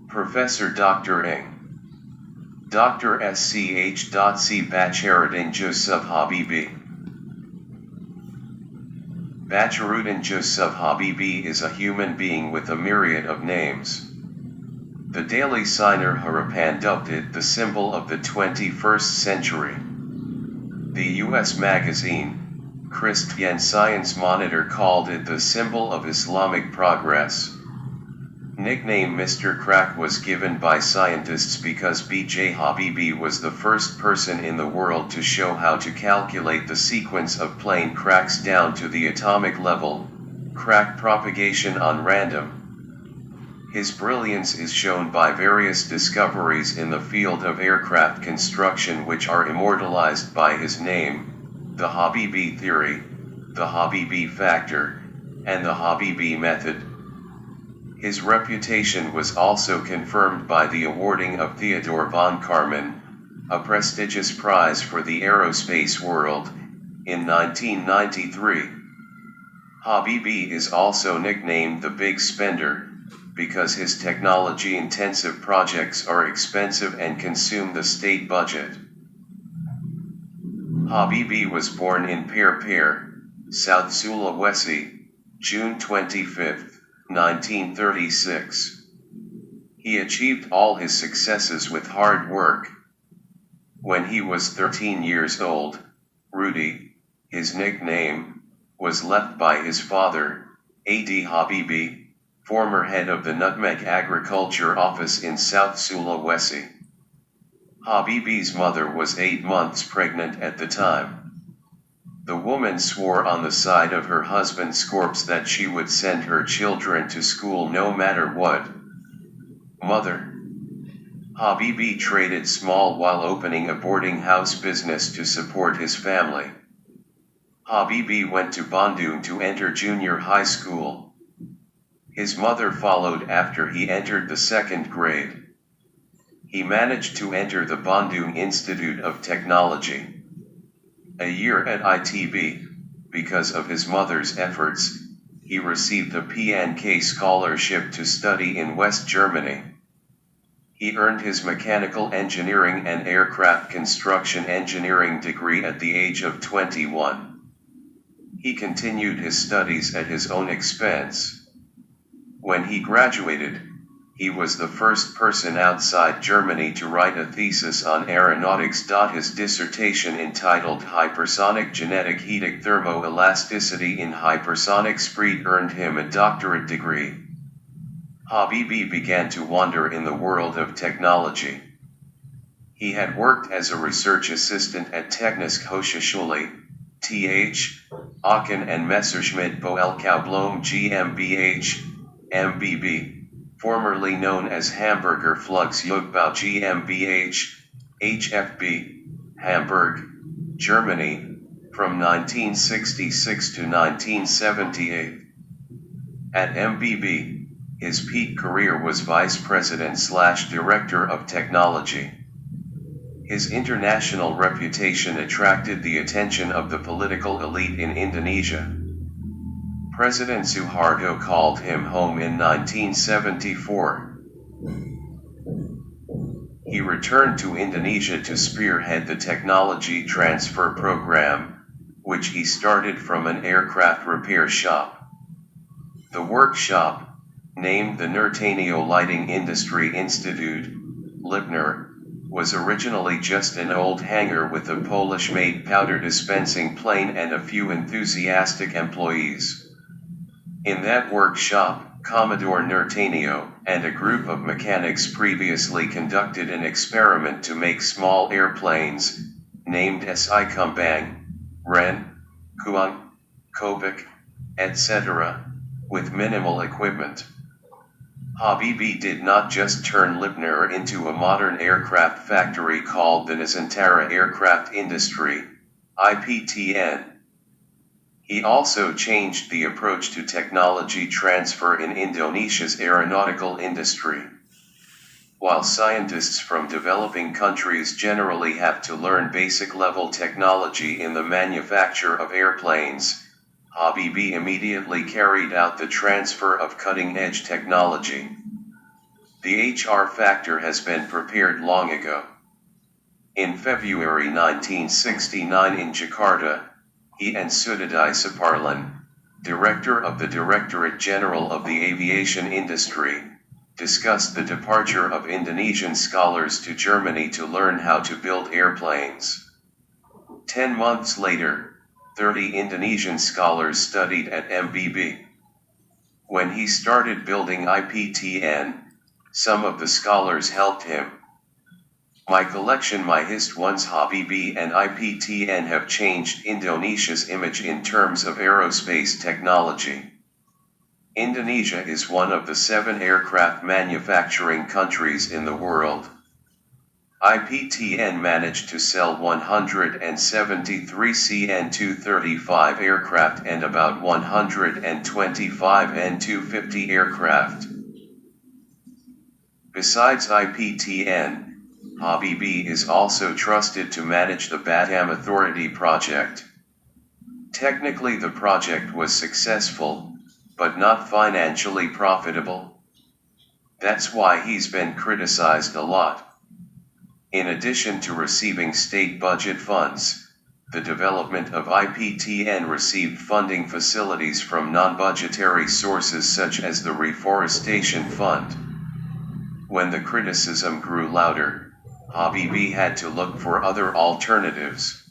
Professor Dr.Ing. Dr. Sc.h.c. Bacharuddin Jusuf Habibie. Bacharuddin Jusuf Habibie is a human being with a myriad of names. The Daily Signer Harapan dubbed it the symbol of the 21st century. The U.S. magazine, Christian Science Monitor, called it the symbol of Islamic progress. Nickname Mr. Crack was given by scientists because B.J. Habibie was the first person in the world to show how to calculate the sequence of plane cracks down to the atomic level, crack propagation on random. His brilliance is shown by various discoveries in the field of aircraft construction which are immortalized by his name: the Habibie theory, the Habibie factor, and the Habibie method. His reputation was also confirmed by the awarding of Theodore von Karman, a prestigious prize for the aerospace world, in 1993. Habibie is also nicknamed the Big Spender, because his technology-intensive projects are expensive and consume the state budget. Habibie was born in Pir, South Sulawesi, June 25, 1936. He achieved all his successes with hard work. When he was 13 years old, Rudy, his nickname, was left by his father, A.D. Habibie, former head of the Nutmeg Agriculture Office in South Sulawesi. Habibie's mother was 8 months pregnant at the time. The woman swore on the side of her husband's corpse that she would send her children to school no matter what. Mother. Habibie traded small while opening a boarding house business to support his family. Habibie went to Bandung to enter junior high school. His mother followed after he entered the 2nd grade. He managed to enter the Bandung Institute of Technology. A year at ITB, because of his mother's efforts, he received a PNK scholarship to study in West Germany. He earned his mechanical engineering and aircraft construction engineering degree at the age of 21. He continued his studies at his own expense. When he graduated, he was the first person outside Germany to write a thesis on aeronautics. His dissertation, entitled Hypersonic Genetic Heatic Thermoelasticity in Hypersonic Speed, earned him a doctorate degree. Habibie began to wander in the world of technology. He had worked as a research assistant at Technische Hochschule, Th. Aachen and Messerschmitt Boelkaubloem GmbH, MBB, formerly known as Hamburger Flugzeugbau GmbH, HFB, Hamburg, Germany, from 1966 to 1978. At MBB, his peak career was vice president/director of technology. His international reputation attracted the attention of the political elite in Indonesia. President Suharto called him home in 1974. He returned to Indonesia to spearhead the technology transfer program, which he started from an aircraft repair shop. The workshop, named the Nurtanio Lighting Industry Institute, Lipner, was originally just an old hangar with a Polish-made powder dispensing plane and a few enthusiastic employees. In that workshop, Commodore Nurtanio and a group of mechanics previously conducted an experiment to make small airplanes, named Si Kumbang, Ren, Kuang, Kobik, etc., with minimal equipment. Habibie did not just turn Lipner into a modern aircraft factory called the Nusantara Aircraft Industry, IPTN. He also changed the approach to technology transfer in Indonesia's aeronautical industry. While scientists from developing countries generally have to learn basic-level technology in the manufacture of airplanes, Habibie immediately carried out the transfer of cutting-edge technology. The HR factor has been prepared long ago. In February 1969 in Jakarta, he and Sudadai Suparlan, director of the Directorate General of the Aviation Industry, discussed the departure of Indonesian scholars to Germany to learn how to build airplanes. 10 months later, 30 Indonesian scholars studied at Habibie. When he started building IPTN, some of the scholars helped him. My collection My Hist Ones Habibie and IPTN have changed Indonesia's image in terms of aerospace technology. Indonesia is one of the 7 aircraft manufacturing countries in the world. IPTN managed to sell 173 CN-235 aircraft and about 125 N-250 aircraft. Besides IPTN, Habibie is also trusted to manage the Batam Authority project. Technically the project was successful, but not financially profitable. That's why he's been criticized a lot. In addition to receiving state budget funds, the development of IPTN received funding facilities from non-budgetary sources such as the Reforestation Fund. When the criticism grew louder, Habibie had to look for other alternatives.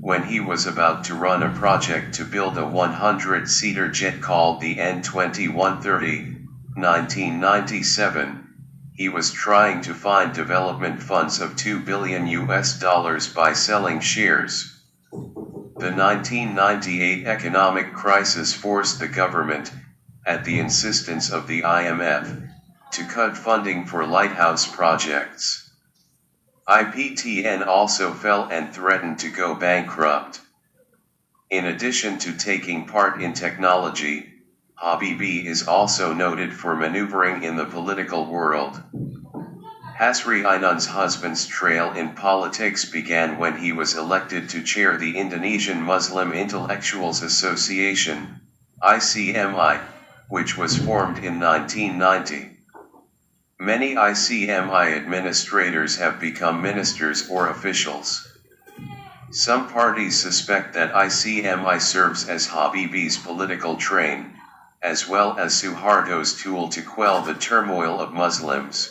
When he was about to run a project to build a 100-seater jet called the N2130, 1997, he was trying to find development funds of $2 billion by selling shares. The 1998 economic crisis forced the government, at the insistence of the IMF, to cut funding for lighthouse projects. IPTN also fell and threatened to go bankrupt. In addition to taking part in technology, Habibie is also noted for maneuvering in the political world. Hasri Ainun's husband's trail in politics began when he was elected to chair the Indonesian Muslim Intellectuals Association, ICMI, which was formed in 1990. Many ICMI administrators have become ministers or officials. Some parties suspect that ICMI serves as Habibie's political train, as well as Suharto's tool to quell the turmoil of Muslims.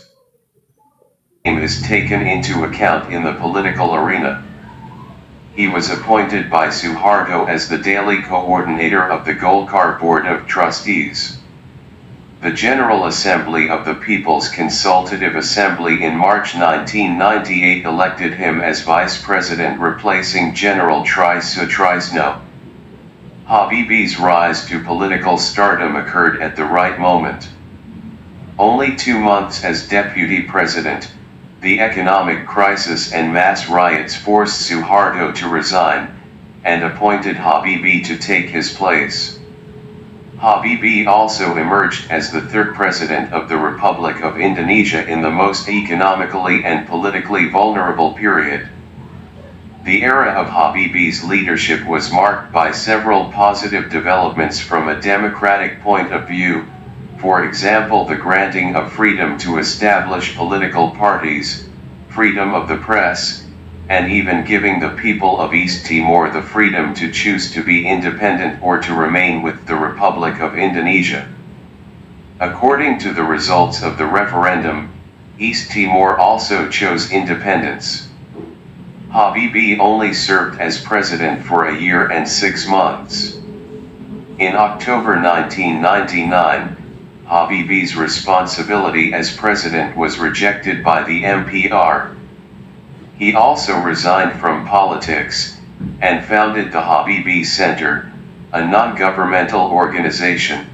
Is taken into account in the political arena. He was appointed by Suharto as the daily coordinator of the Golkar Board of Trustees. The General Assembly of the People's Consultative Assembly in March 1998 elected him as vice president, replacing General Tri Sutrisno. Habibie's rise to political stardom occurred at the right moment. Only 2 months as deputy president, the economic crisis and mass riots forced Suharto to resign, and appointed Habibie to take his place. Habibie also emerged as the 3rd president of the Republic of Indonesia in the most economically and politically vulnerable period. The era of Habibie's leadership was marked by several positive developments from a democratic point of view, for example the granting of freedom to establish political parties, freedom of the press, and even giving the people of East Timor the freedom to choose to be independent or to remain with the Republic of Indonesia. According to the results of the referendum, East Timor also chose independence. Habibie only served as president for a year and 6 months. In October 1999, Habibie's responsibility as president was rejected by the MPR. He also resigned from politics, and founded the Habibie Center, a non-governmental organization,